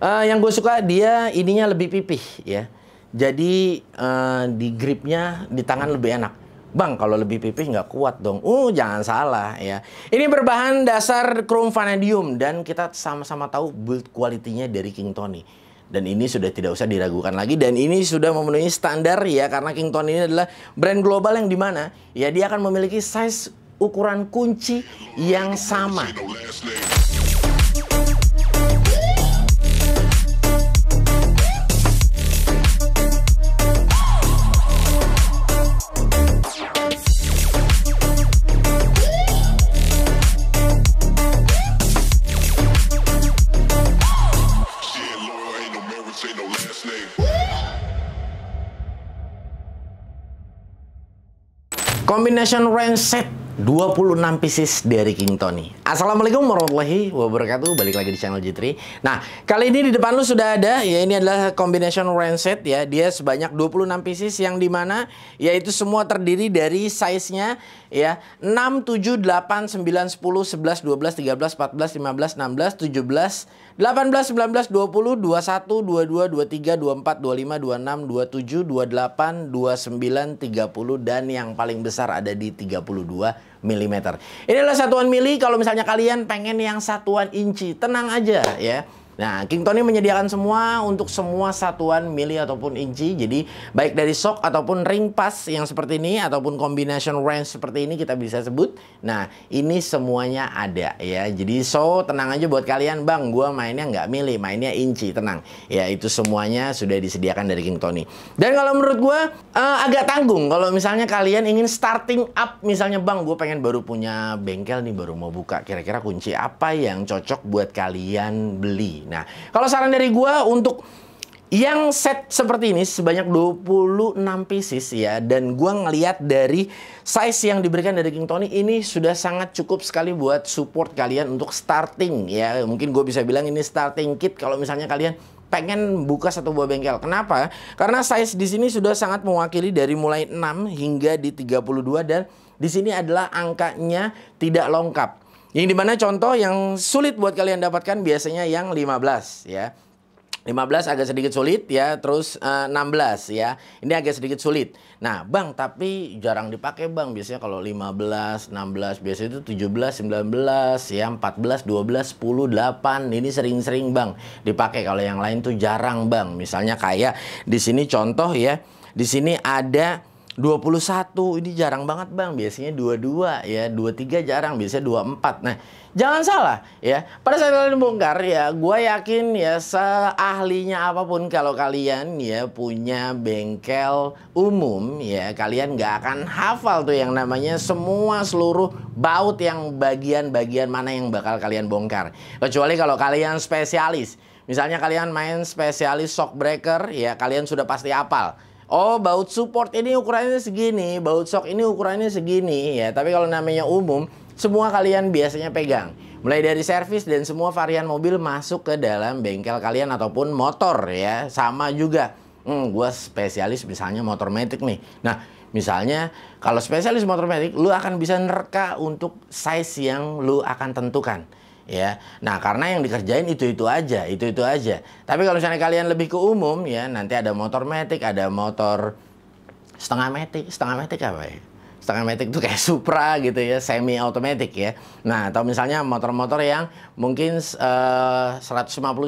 Yang gue suka dia ininya lebih pipih ya. Jadi di gripnya di tangan lebih enak. Bang, kalau lebih pipih nggak kuat dong. Jangan salah ya. Ini berbahan dasar chrome vanadium dan kita sama-sama tahu build quality-nya dari King Tony. Dan ini sudah tidak usah diragukan lagi dan ini sudah memenuhi standar ya, karena King Tony ini adalah brand global yang dimana ya dia akan memiliki size ukuran kunci yang sama. Combination range set 26 pieces dari King Tony. Assalamualaikum warahmatullahi wabarakatuh. Balik lagi di channel J3. Nah, kali ini di depan lu sudah ada ya, ini adalah combination range set ya. Dia sebanyak 26 pieces yang dimana yaitu semua terdiri dari size-nya ya 6, 7, 8, 9, 10, 11, 12, 13, 14, 15, 16, 17, 18, 19, 20, 21, 22, 23, 24, 25, 26, 27, 28, 29, 30 dan yang paling besar ada di 32 mm. Ini adalah satuan mili. Kalau misalnya kalian pengen yang satuan inci, tenang aja ya. Nah, King Tony menyediakan semua untuk semua satuan mili ataupun inci. Jadi baik dari shock ataupun ring pass yang seperti ini ataupun combination range seperti ini kita bisa sebut. Nah, ini semuanya ada ya. Jadi tenang aja buat kalian, Bang, gua mainnya nggak mili, mainnya inci, tenang. Ya, itu semuanya sudah disediakan dari King Tony. Dan kalau menurut gua agak tanggung kalau misalnya kalian ingin starting up, misalnya, Bang, gue pengen baru punya bengkel nih, baru mau buka. Kira-kira kunci apa yang cocok buat kalian beli? Nah, kalau saran dari gua untuk yang set seperti ini sebanyak 26 pieces ya, dan gua ngeliat dari size yang diberikan dari King Tony ini sudah sangat cukup sekali buat support kalian untuk starting ya. Mungkin gue bisa bilang ini starting kit kalau misalnya kalian pengen buka satu buah bengkel. Kenapa? Karena size di sini sudah sangat mewakili dari mulai 6 hingga di 32 dan di sini adalah angkanya tidak lengkap. Yang dimana contoh yang sulit buat kalian dapatkan biasanya yang 15 ya. 15 agak sedikit sulit ya, terus 16 ya. Ini agak sedikit sulit. Nah, Bang, tapi jarang dipakai, Bang. Biasanya kalau 15, 16, biasanya itu 17, 19 ya, 14, 12, 10, 8. Ini sering-sering, Bang, dipakai. Kalau yang lain tuh jarang, Bang. Misalnya kayak di sini contoh ya. Di sini ada 21, ini jarang banget, Bang. Biasanya 22 ya, 23 jarang, biasanya 24. Nah, jangan salah ya. Pada saat kalian bongkar ya, gue yakin ya seahlinya apapun kalau kalian ya punya bengkel umum ya, kalian nggak akan hafal tuh yang namanya semua seluruh baut yang bagian-bagian mana yang bakal kalian bongkar. Kecuali kalau kalian spesialis. Misalnya kalian main spesialis shock breaker ya, kalian sudah pasti hafal. Oh, baut support ini ukurannya segini, baut shock ini ukurannya segini ya. Tapi kalau namanya umum, semua kalian biasanya pegang. Mulai dari servis dan semua varian mobil masuk ke dalam bengkel kalian ataupun motor ya. Sama juga. Gue spesialis misalnya motor matic nih. Nah, misalnya kalau spesialis motor matic, lu akan bisa nerka untuk size yang lu akan tentukan. Ya, nah karena yang dikerjain itu aja. Tapi kalau misalnya kalian lebih ke umum ya, nanti ada motor matic, ada motor setengah matic apa ya? Setengah matic itu kayak Supra gitu ya, semi automatic ya. Nah, atau misalnya motor-motor yang mungkin 150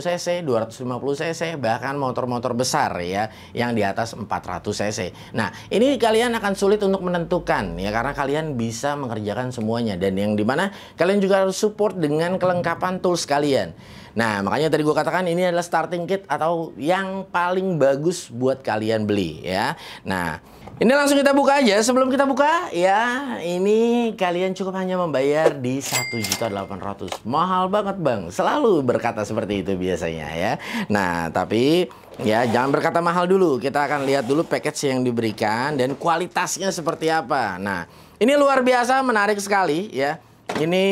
cc, 250 cc, bahkan motor-motor besar ya, yang di atas 400 cc. Nah, ini kalian akan sulit untuk menentukan ya, karena kalian bisa mengerjakan semuanya. Dan yang dimana kalian juga harus support dengan kelengkapan tools kalian. Nah, makanya tadi gue katakan ini adalah starting kit atau yang paling bagus buat kalian beli ya. Nah, ini langsung kita buka aja. Sebelum kita buka ya, ini kalian cukup hanya membayar di 1.800.000. Mahal banget, Bang. Selalu berkata seperti itu biasanya ya. Nah, tapi ya jangan berkata mahal dulu. Kita akan lihat dulu package yang diberikan dan kualitasnya seperti apa. Nah, ini luar biasa menarik sekali ya. Ini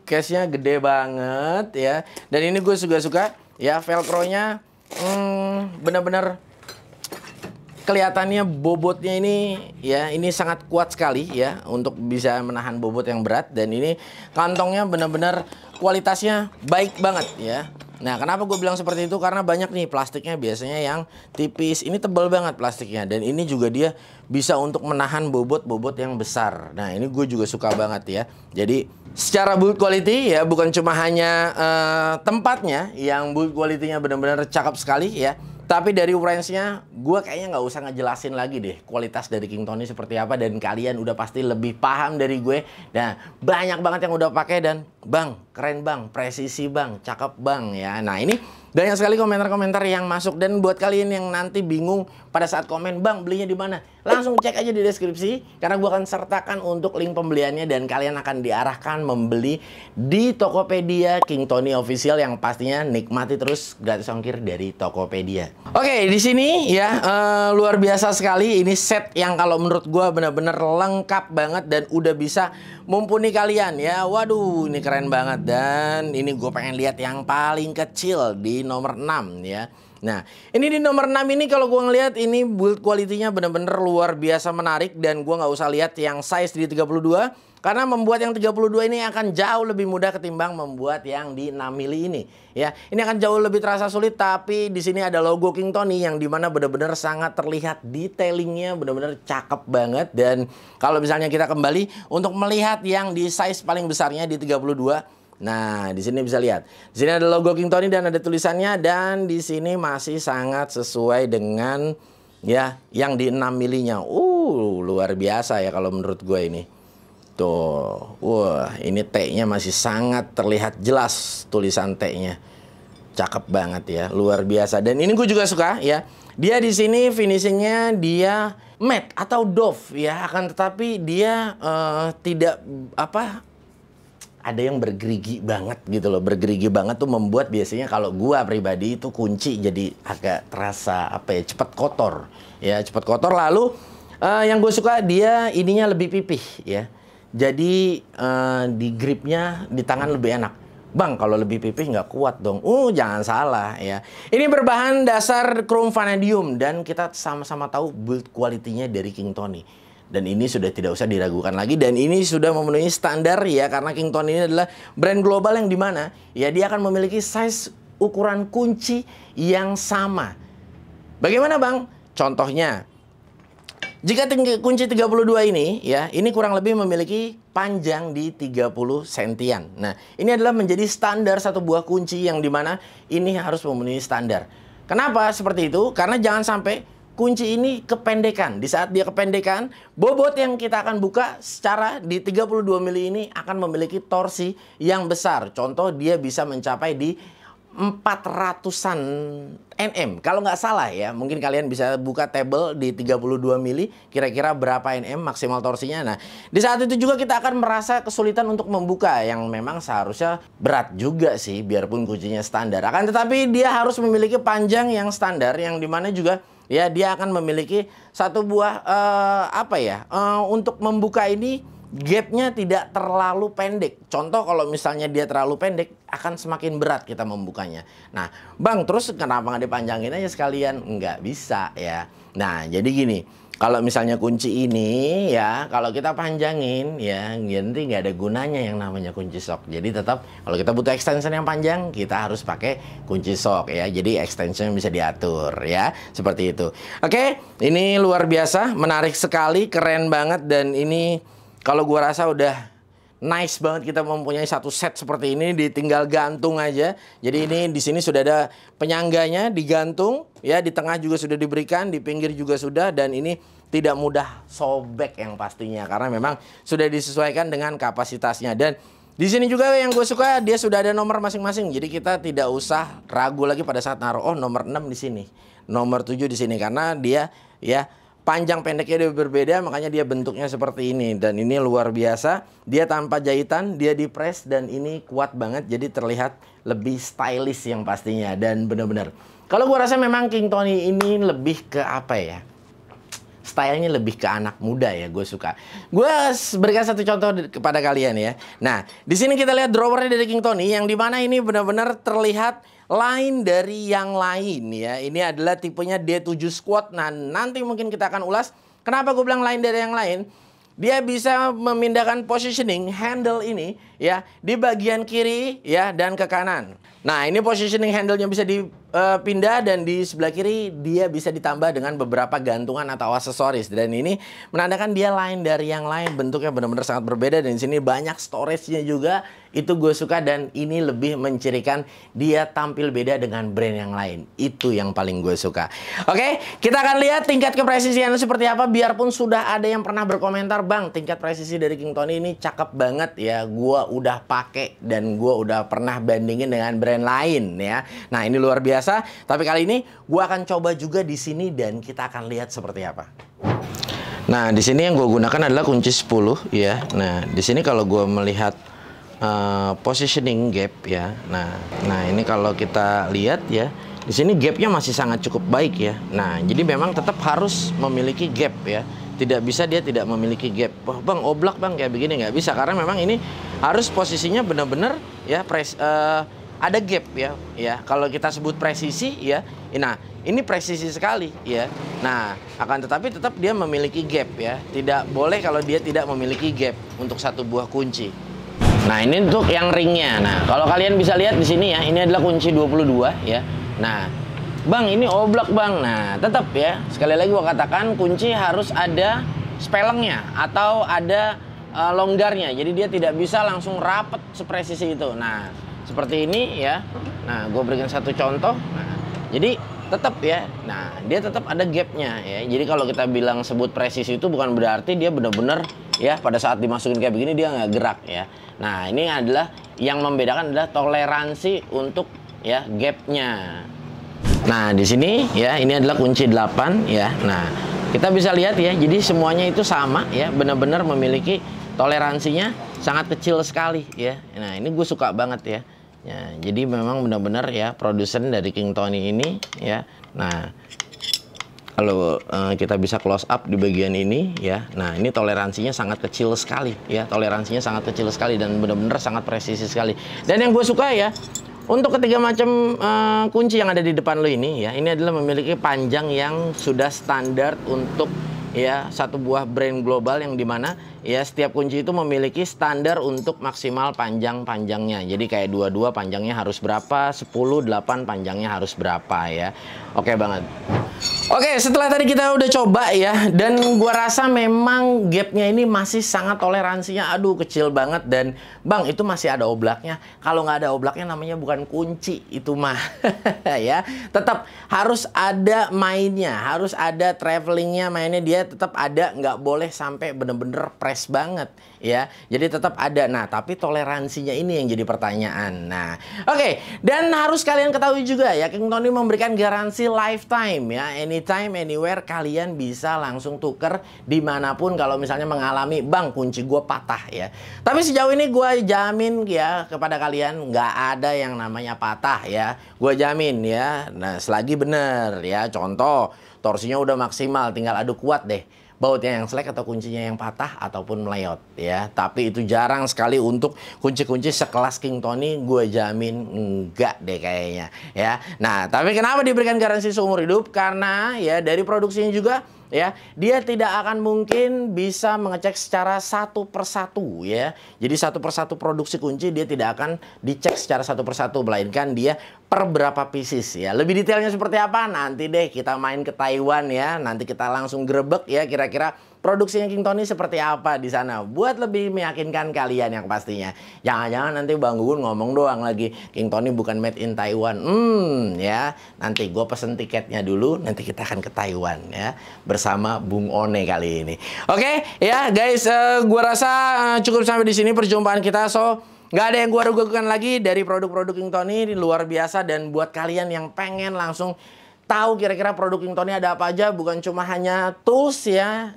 case-nya gede banget ya. Dan ini gue juga suka ya, velcro-nya bener-bener kelihatannya bobotnya ini ya, ini sangat kuat sekali ya untuk bisa menahan bobot yang berat. Dan ini kantongnya benar-benar kualitasnya baik banget ya. Nah, kenapa gue bilang seperti itu? Karena banyak nih plastiknya biasanya yang tipis. Ini tebal banget plastiknya. Dan ini juga dia bisa untuk menahan bobot-bobot yang besar. Nah, ini gue juga suka banget ya. Jadi, secara build quality ya, bukan cuma hanya tempatnya yang build quality-nya benar-benar cakep sekali ya. Tapi dari range-nya, gue kayaknya nggak usah ngejelasin lagi deh kualitas dari King Tony seperti apa. Dan kalian udah pasti lebih paham dari gue. Nah, banyak banget yang udah pakai dan bang, keren bang, presisi bang, cakep bang ya. Nah, ini banyak sekali komentar-komentar yang masuk. Dan buat kalian yang nanti bingung pada saat komen, bang belinya di mana? Langsung cek aja di deskripsi. Karena gue akan sertakan untuk link pembeliannya. Dan kalian akan diarahkan membeli di Tokopedia King Tony Official. Yang pastinya nikmati terus gratis ongkir dari Tokopedia. Oke, di sini ya luar biasa sekali. Ini set yang kalau menurut gue benar-benar lengkap banget. Dan udah bisa mumpuni kalian ya. Waduh, ini keren banget. Dan ini gue pengen lihat yang paling kecil di nomor 6 ya. Nah, ini di nomor 6 ini kalau gue ngelihat ini build quality-nya bener-bener luar biasa menarik. Dan gue nggak usah lihat yang size di 32. Karena membuat yang 32 ini akan jauh lebih mudah ketimbang membuat yang di 6 mili ini. Ya, ini akan jauh lebih terasa sulit. Tapi di sini ada logo King Tony yang dimana benar-benar sangat terlihat detailingnya benar-benar cakep banget. Dan kalau misalnya kita kembali untuk melihat yang di size paling besarnya di 32. Nah, di sini bisa lihat. Di sini ada logo King Tony dan ada tulisannya. Dan di sini masih sangat sesuai dengan ya yang di 6 milinya. Luar biasa ya kalau menurut gue ini. Tuh, wah ini T-nya masih sangat terlihat jelas tulisan T-nya. Cakep banget ya, luar biasa. Dan ini gue juga suka ya. Dia di sini finishingnya dia matte atau doff ya. Akan tetapi dia tidak apa, ada yang bergerigi banget gitu loh. Bergerigi banget tuh membuat biasanya kalau gua pribadi itu kunci jadi agak terasa apa ya, cepat kotor ya, cepat kotor. Lalu yang gue suka dia ininya lebih pipih ya. Jadi di gripnya di tangan lebih enak. Bang, kalau lebih pipih nggak kuat dong. Jangan salah ya. Ini berbahan dasar chrome vanadium dan kita sama-sama tahu build quality-nya dari King Tony. Dan ini sudah tidak usah diragukan lagi. Dan ini sudah memenuhi standar ya. Karena King Tony ini adalah brand global yang dimana ya dia akan memiliki size ukuran kunci yang sama. Bagaimana bang? Contohnya, jika kunci 32 ini ya, ini kurang lebih memiliki panjang di 30 sentian. Nah, ini adalah menjadi standar satu buah kunci yang dimana ini harus memenuhi standar. Kenapa seperti itu? Karena jangan sampai kunci ini kependekan. Di saat dia kependekan, bobot yang kita akan buka secara di 32 mili ini akan memiliki torsi yang besar. Contoh, dia bisa mencapai di 400-an Nm. Kalau nggak salah ya, mungkin kalian bisa buka table di 32 mili, kira-kira berapa Nm maksimal torsinya. Nah, di saat itu juga kita akan merasa kesulitan untuk membuka, yang memang seharusnya berat juga sih, biarpun kuncinya standar. Akan tetapi dia harus memiliki panjang yang standar, yang dimana juga ya dia akan memiliki satu buah untuk membuka ini gapnya tidak terlalu pendek. Contoh kalau misalnya dia terlalu pendek akan semakin berat kita membukanya. Nah bang, terus kenapa nggak dipanjangin aja sekalian? Nggak bisa ya. Nah jadi gini, kalau misalnya kunci ini ya kalau kita panjangin ya nanti nggak ada gunanya yang namanya kunci sok. Jadi tetap kalau kita butuh extension yang panjang kita harus pakai kunci sok ya. Jadi extension bisa diatur ya, seperti itu. Oke, ini luar biasa, menarik sekali, keren banget. Dan ini kalau gua rasa udah nice banget kita mempunyai satu set seperti ini, ditinggal gantung aja. Jadi ini di sini sudah ada penyangganya digantung ya, di tengah juga sudah diberikan, di pinggir juga sudah, dan ini tidak mudah sobek yang pastinya karena memang sudah disesuaikan dengan kapasitasnya. Dan di sini juga yang gue suka dia sudah ada nomor masing-masing. Jadi kita tidak usah ragu lagi pada saat naruh, nomor 6 di sini, nomor 7 di sini, karena dia ya panjang pendeknya dia berbeda, makanya dia bentuknya seperti ini. Dan ini luar biasa, dia tanpa jahitan, dia di press, dan ini kuat banget, jadi terlihat lebih stylish yang pastinya. Dan benar-benar kalau gua rasa memang King Tony ini lebih ke apa ya, stylenya lebih ke anak muda ya, gue suka. Gue berikan satu contoh kepada kalian ya. Nah, di sini kita lihat drawernya dari King Tony, yang dimana ini benar-benar terlihat lain dari yang lain ya. Ini adalah tipenya D7 squat. Nah, nanti mungkin kita akan ulas kenapa gue bilang lain dari yang lain. Dia bisa memindahkan positioning handle ini ya di bagian kiri ya dan ke kanan. Nah, ini positioning handle-nya bisa dipindah dan di sebelah kiri dia bisa ditambah dengan beberapa gantungan atau aksesoris. Dan ini menandakan dia lain dari yang lain, bentuknya benar-benar sangat berbeda dan di sini banyak storage-nya juga. Itu gue suka dan ini lebih mencirikan dia tampil beda dengan brand yang lain. Itu yang paling gue suka. Oke, kita akan lihat tingkat kepresisiannya seperti apa. Biarpun sudah ada yang pernah berkomentar, "Bang, tingkat presisi dari King Tony ini cakep banget ya. Gua udah pakai dan gua udah pernah bandingin dengan brand lain ya." Nah, ini luar biasa. Tapi kali ini gua akan coba juga di sini dan kita akan lihat seperti apa. Nah, di sini yang gue gunakan adalah kunci 10 ya. Nah, di sini kalau gue melihat positioning gap ya. Nah ini kalau kita lihat ya, di sini gapnya masih sangat cukup baik ya. Nah, jadi memang tetap harus memiliki gap ya. Tidak bisa dia tidak memiliki gap. Wah, Bang, oblak Bang kayak begini nggak bisa karena memang ini harus posisinya benar-benar ya ada gap ya. Ya, kalau kita sebut presisi ya. Nah, ini presisi sekali ya. Nah, akan tetapi tetap dia memiliki gap ya. Tidak boleh kalau dia tidak memiliki gap untuk satu buah kunci. Nah, ini untuk yang ringnya. Nah, kalau kalian bisa lihat di sini ya, ini adalah kunci 22 ya. Nah, Bang, ini oblak Bang. Nah, tetap ya, sekali lagi gua katakan kunci harus ada spelengnya atau ada longgarnya. Jadi dia tidak bisa langsung rapet sepresisi itu. Nah, seperti ini ya. Nah, gue berikan satu contoh. Nah, jadi tetap ya. Nah, dia tetap ada gapnya ya. Jadi kalau kita bilang sebut presisi itu bukan berarti dia benar-benar ya pada saat dimasukin kayak begini dia nggak gerak ya. Nah, ini adalah yang membedakan adalah toleransi untuk ya gapnya. Nah, di sini ya ini adalah kunci 8 ya. Nah, kita bisa lihat ya. Jadi semuanya itu sama ya, benar-benar memiliki toleransinya sangat kecil sekali ya. Nah, ini gue suka banget ya. Ya, jadi memang benar-benar ya produsen dari King Tony ini ya. Nah, kalau kita bisa close up di bagian ini ya. Nah, ini toleransinya sangat kecil sekali ya. Toleransinya sangat kecil sekali dan benar-benar sangat presisi sekali. Dan yang gue suka ya, untuk ketiga macam kunci yang ada di depan lo ini ya, ini adalah memiliki panjang yang sudah standar untuk ya satu buah brand global yang dimana ya setiap kunci itu memiliki standar untuk maksimal panjangnya. Jadi kayak 22 panjangnya harus berapa, 10, 8 panjangnya harus berapa ya. Oke banget. Oke, setelah tadi kita udah coba ya, dan gua rasa memang gapnya ini masih sangat toleransinya, aduh kecil banget. Dan Bang, itu masih ada oblaknya. Kalau nggak ada oblaknya namanya bukan kunci itu mah. Ya, tetap harus ada mainnya, harus ada travelingnya, mainnya dia tetap ada, nggak boleh sampai bener-bener press banget ya. Jadi tetap ada. Nah, tapi toleransinya ini yang jadi pertanyaan. Nah, oke, dan harus kalian ketahui juga ya, King Tony memberikan garansi lifetime ya. Anytime, anywhere, kalian bisa langsung tuker dimanapun kalau misalnya mengalami, Bang, kunci gue patah ya. Tapi sejauh ini gue jamin ya kepada kalian nggak ada yang namanya patah ya. Gue jamin ya. Nah, selagi bener ya. Contoh, torsinya udah maksimal, tinggal adu kuat deh. Bautnya yang selek atau kuncinya yang patah ataupun meleot ya. Tapi itu jarang sekali untuk kunci-kunci sekelas King Tony, gue jamin enggak deh kayaknya ya. Nah, tapi kenapa diberikan garansi seumur hidup? Karena ya dari produksinya juga ya, dia tidak akan mungkin bisa mengecek secara satu persatu ya. Jadi satu persatu produksi kunci dia tidak akan dicek secara satu persatu, melainkan dia per berapa pieces ya. Lebih detailnya seperti apa nanti deh kita main ke Taiwan ya. Nanti kita langsung grebek ya kira-kira produksinya King Tony seperti apa di sana, buat lebih meyakinkan kalian yang pastinya. Jangan-jangan nanti Bang Gugun ngomong doang lagi King Tony bukan made in Taiwan. Ya, nanti gue pesen tiketnya dulu, nanti kita akan ke Taiwan ya bersama Bung One kali ini. Oke ya guys, gue rasa cukup sampai di sini perjumpaan kita. So nggak ada yang gue ragukan lagi dari produk-produk King Tony, ini luar biasa. Dan buat kalian yang pengen langsung tahu kira-kira produk King Tony ada apa aja, bukan cuma hanya tools ya,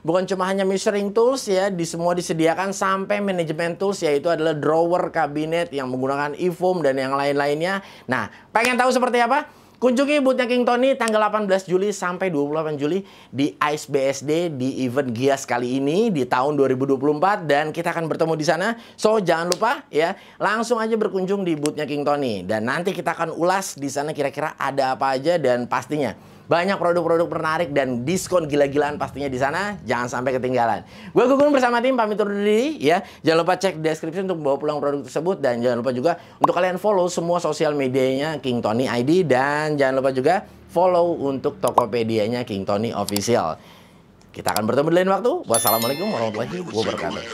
bukan cuma hanya measuring tools ya, di semua disediakan sampai manajemen tools, yaitu adalah drawer kabinet yang menggunakan e-foam dan yang lain-lainnya. Nah, pengen tahu seperti apa? Kunjungi boothnya King Tony tanggal 18 Juli sampai 28 Juli di ICE BSD di event Gias kali ini di tahun 2024, dan kita akan bertemu di sana. So jangan lupa ya, langsung aja berkunjung di boothnya King Tony, dan nanti kita akan ulas di sana kira-kira ada apa aja, dan pastinya Banyak produk-produk menarik dan diskon gila-gilaan pastinya di sana. Jangan sampai ketinggalan. Gue Gugun bersama tim pamit undur diri ya. Jangan lupa cek deskripsi untuk bawa pulang produk tersebut, dan jangan lupa juga untuk kalian follow semua sosial medianya King Tony ID, dan jangan lupa juga follow untuk Tokopedia-nya King Tony Official. Kita akan bertemu di lain waktu. Wassalamualaikum warahmatullahi wabarakatuh.